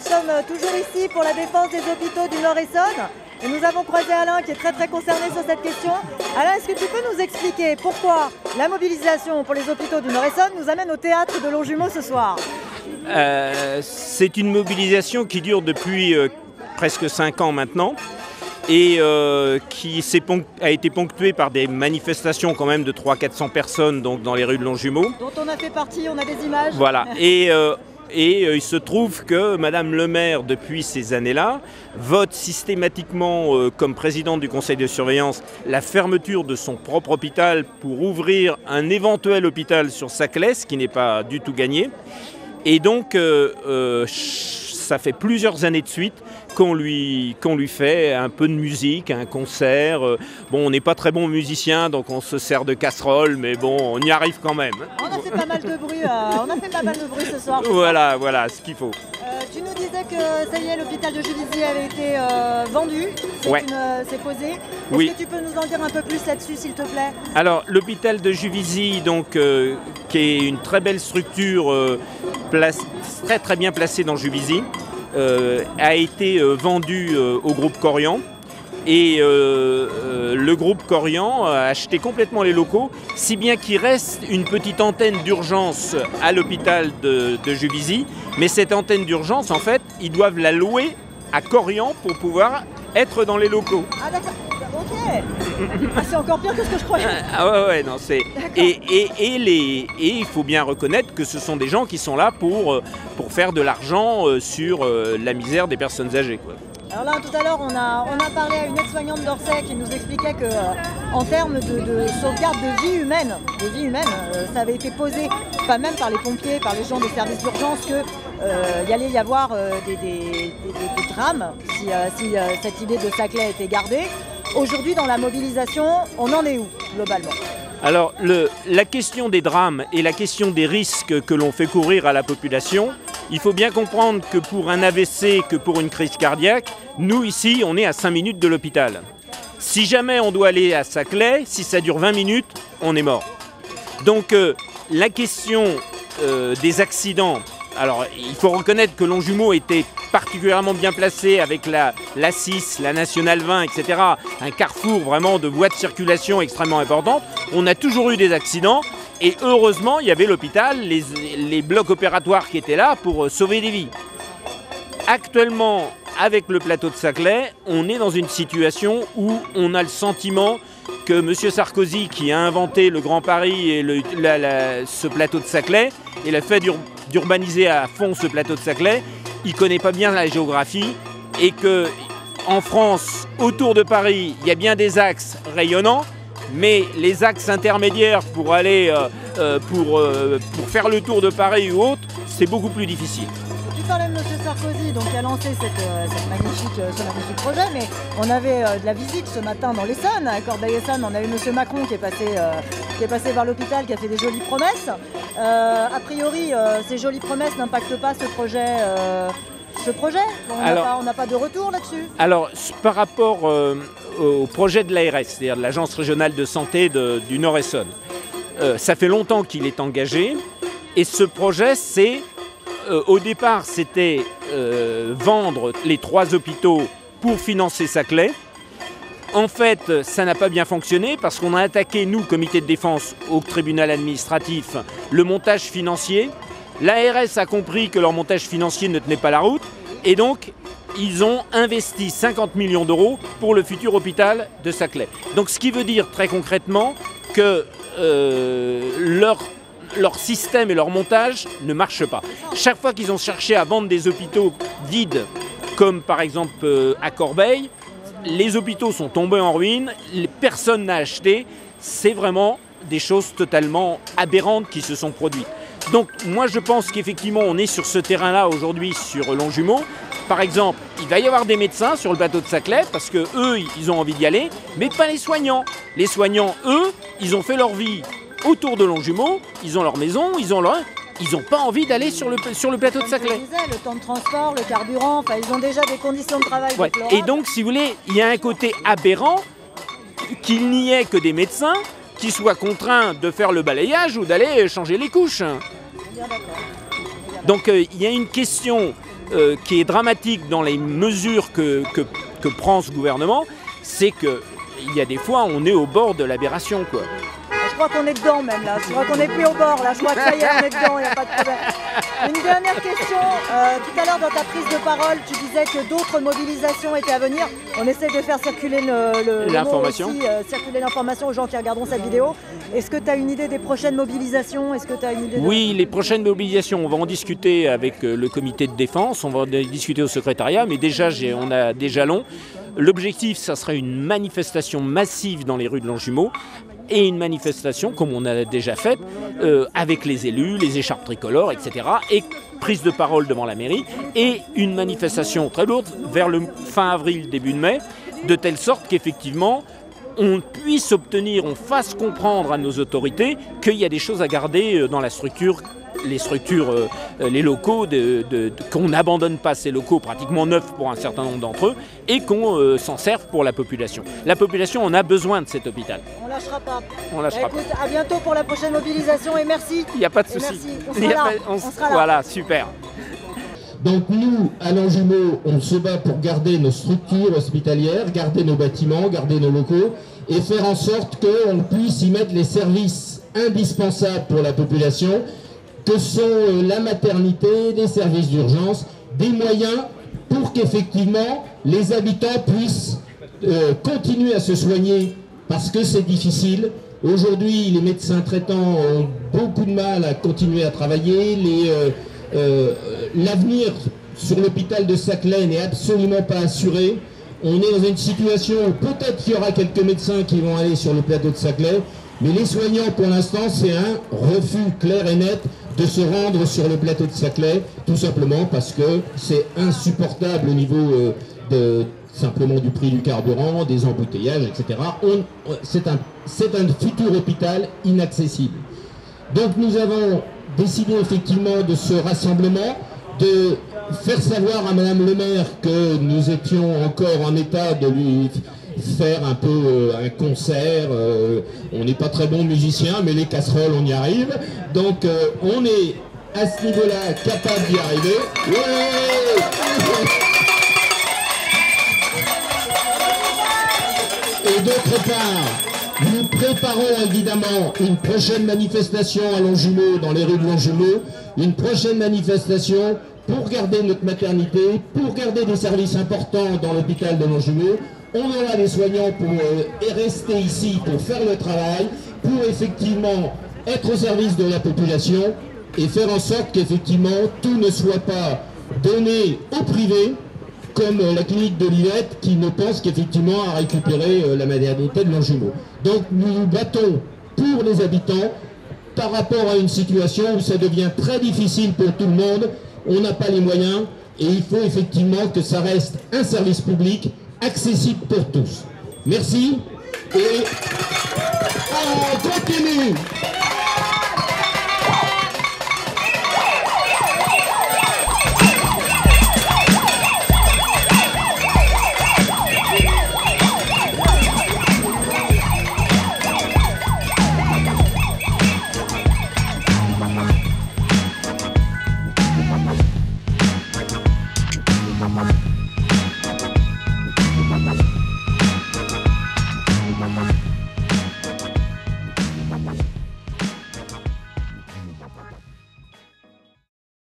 sommes toujours ici pour la défense des hôpitaux du Nord-Essonne et nous avons croisé Alain qui est très concerné sur cette question. Alain, est-ce que tu peux nous expliquer pourquoi la mobilisation pour les hôpitaux du Nord-Essonne nous amène au théâtre de Longjumeau ce soir? C'est une mobilisation qui dure depuis presque 5 ans maintenant et qui a été ponctuée par des manifestations quand même de 300-400 personnes donc, dans les rues de Longjumeau. Dont on a fait partie, on a des images. Voilà, et il se trouve que Madame le maire, depuis ces années-là, vote systématiquement comme présidente du conseil de surveillance la fermeture de son propre hôpital pour ouvrir un éventuel hôpital sur Saclay, ce qui n'est pas du tout gagné. Et donc, ça fait plusieurs années de suite qu'on lui fait un peu de musique, un concert. Bon, on n'est pas très bons musiciens, donc on se sert de casserole, mais bon, on y arrive quand même. On a fait pas mal de bruit, ce soir. Voilà, ce qu'il faut. Tu nous disais que ça y est, l'hôpital de Juvisy avait été vendu, c'est posé. Est-ce que tu peux nous en dire un peu plus là-dessus, s'il te plaît? Alors, l'hôpital de Juvisy, donc, qui est une très belle structure, très bien placée dans Juvisy, a été vendu au groupe Corian. Et le groupe Corian a acheté complètement les locaux, si bien qu'il reste une petite antenne d'urgence à l'hôpital de Juvisy. Mais cette antenne d'urgence, en fait, ils doivent la louer à Corian pour pouvoir être dans les locaux. Ah d'accord, ok. Ah, c'est encore pire que ce que je croyais. Ah ouais, non, c'est... Et il faut bien reconnaître que ce sont des gens qui sont là pour faire de l'argent sur la misère des personnes âgées, quoi. Alors là, tout à l'heure, on a parlé à une aide-soignante d'Orsay qui nous expliquait que, en termes de sauvegarde de vie humaine, ça avait été posé, pas même par les pompiers, par les gens des services d'urgence, qu'il allait y avoir des drames si cette idée de Saclay était gardée. Aujourd'hui, dans la mobilisation, on en est où, globalement? Alors, la question des drames et la question des risques que l'on fait courir à la population, il faut bien comprendre que pour un AVC, que pour une crise cardiaque, nous ici, on est à 5 minutes de l'hôpital. Si jamais on doit aller à Saclay, si ça dure 20 minutes, on est mort. Donc la question des accidents, alors il faut reconnaître que Longjumeau était particulièrement bien placé avec l'A6, la Nationale 20, etc. Un carrefour vraiment de voies de circulation extrêmement importantes. On a toujours eu des accidents. Et heureusement, il y avait l'hôpital, les blocs opératoires qui étaient là pour sauver des vies. Actuellement, avec le plateau de Saclay, on est dans une situation où on a le sentiment que M. Sarkozy, qui a inventé le Grand Paris et ce plateau de Saclay, et le fait d'urbaniser à fond ce plateau de Saclay, il ne connaît pas bien la géographie et qu'en France, autour de Paris, il y a bien des axes rayonnants, mais les axes intermédiaires pour aller pour faire le tour de Paris ou autre, c'est beaucoup plus difficile. Tu parlais de M. Sarkozy, donc, qui a lancé ce magnifique projet, mais on avait de la visite ce matin dans l'Essonne, à Corbeil-Essonnes. On a eu M. Macron qui est passé vers l'hôpital, qui a fait des jolies promesses. A priori, ces jolies promesses n'impactent pas ce projet. On n'a pas de retour là-dessus. Alors, par rapport au projet de l'ARS, c'est-à-dire de l'Agence régionale de santé du Nord-Essonne, ça fait longtemps qu'il est engagé. Et ce projet, au départ, c'était vendre les 3 hôpitaux pour financer Saclay. En fait, ça n'a pas bien fonctionné parce qu'on a attaqué, nous, comité de défense, au tribunal administratif, le montage financier. L'ARS a compris que leur montage financier ne tenait pas la route et donc ils ont investi 50 millions d'euros pour le futur hôpital de Saclay. Donc ce qui veut dire très concrètement que leur système et leur montage ne marchent pas. Chaque fois qu'ils ont cherché à vendre des hôpitaux vides, comme par exemple à Corbeil, les hôpitaux sont tombés en ruine, personne n'a acheté. C'est vraiment des choses totalement aberrantes qui se sont produites. Donc moi je pense qu'effectivement on est sur ce terrain-là aujourd'hui sur Longjumeau. Par exemple, il va y avoir des médecins sur le plateau de Saclay parce que eux ils ont envie d'y aller, mais pas les soignants. Les soignants, eux, ils ont fait leur vie autour de Longjumeau, ils ont leur maison, ils n'ont pas envie d'aller sur le plateau de Saclay. Le temps de transport, le carburant, enfin ils ont déjà des conditions de travail. Ouais. Et donc si vous voulez, il y a un côté aberrant qu'il n'y ait que des médecins qui soient contraints de faire le balayage ou d'aller changer les couches. Bien d'accord. Donc il y a une question qui est dramatique dans les mesures que prend ce gouvernement, c'est qu'il y a des fois on est au bord de l'aberration, quoi. Je crois qu'on est dedans même là, je crois qu'on n'est plus au bord là, je crois que ça y est, on est dedans, il n'y a pas de problème. Une dernière question, tout à l'heure dans ta prise de parole, tu disais que d'autres mobilisations étaient à venir. On essaie de faire circuler l'information circuler l'information aux gens qui regarderont cette vidéo. Est-ce que tu as une idée des prochaines mobilisations? Est-ce que tu as une idée Oui, les prochaines mobilisations, on va en discuter avec le comité de défense, on va en discuter au secrétariat, mais déjà on a des jalons. L'objectif, ça serait une manifestation massive dans les rues de Longjumeau, et une manifestation, comme on a déjà fait, avec les élus, les écharpes tricolores, etc. Et prise de parole devant la mairie, et une manifestation très lourde vers le fin avril, début de mai, de telle sorte qu'effectivement, on puisse obtenir, on fasse comprendre à nos autorités qu'il y a des choses à garder dans la structure, les locaux, qu'on n'abandonne pas ces locaux pratiquement neufs pour un certain nombre d'entre eux et qu'on s'en serve pour la population. La population en a besoin de cet hôpital. On lâchera pas. On lâchera écoute, à bientôt pour la prochaine mobilisation et merci. Il n'y a pas de souci. On sera là. On sera là. Voilà, super. Donc nous, à Longjumeau, on se bat pour garder nos structures hospitalières, garder nos bâtiments, garder nos locaux et faire en sorte qu'on puisse y mettre les services indispensables pour la population, que sont la maternité, les services d'urgence, des moyens pour qu'effectivement les habitants puissent continuer à se soigner parce que c'est difficile. Aujourd'hui, les médecins traitants ont beaucoup de mal à continuer à travailler. L'avenir sur l'hôpital de Saclay n'est absolument pas assuré. On est dans une situation où peut-être qu'il y aura quelques médecins qui vont aller sur le plateau de Saclay, mais les soignants, pour l'instant, c'est un refus clair et net de se rendre sur le plateau de Saclay, tout simplement parce que c'est insupportable au niveau simplement du prix du carburant, des embouteillages, etc. C'est un futur hôpital inaccessible. Donc nous avons décidé effectivement de ce rassemblement, de faire savoir à Madame le maire que nous étions encore en état de lui faire un peu un concert. On n'est pas très bons musiciens, mais les casseroles, on y arrive. Donc on est à ce niveau-là capable d'y arriver. Ouais. Et d'autre part, nous préparons évidemment une prochaine manifestation à Longjumeau, dans les rues de Longjumeau, une prochaine manifestation pour garder notre maternité, pour garder des services importants dans l'hôpital de Longjumeau. On aura des soignants pour rester ici, pour faire le travail, pour effectivement être au service de la population et faire en sorte qu'effectivement tout ne soit pas donné au privé, comme la clinique de Lillette qui ne pense qu'effectivement à récupérer la maternité de Longjumeau. Donc nous nous battons pour les habitants par rapport à une situation où ça devient très difficile pour tout le monde, on n'a pas les moyens et il faut effectivement que ça reste un service public accessible pour tous. Merci et on continue.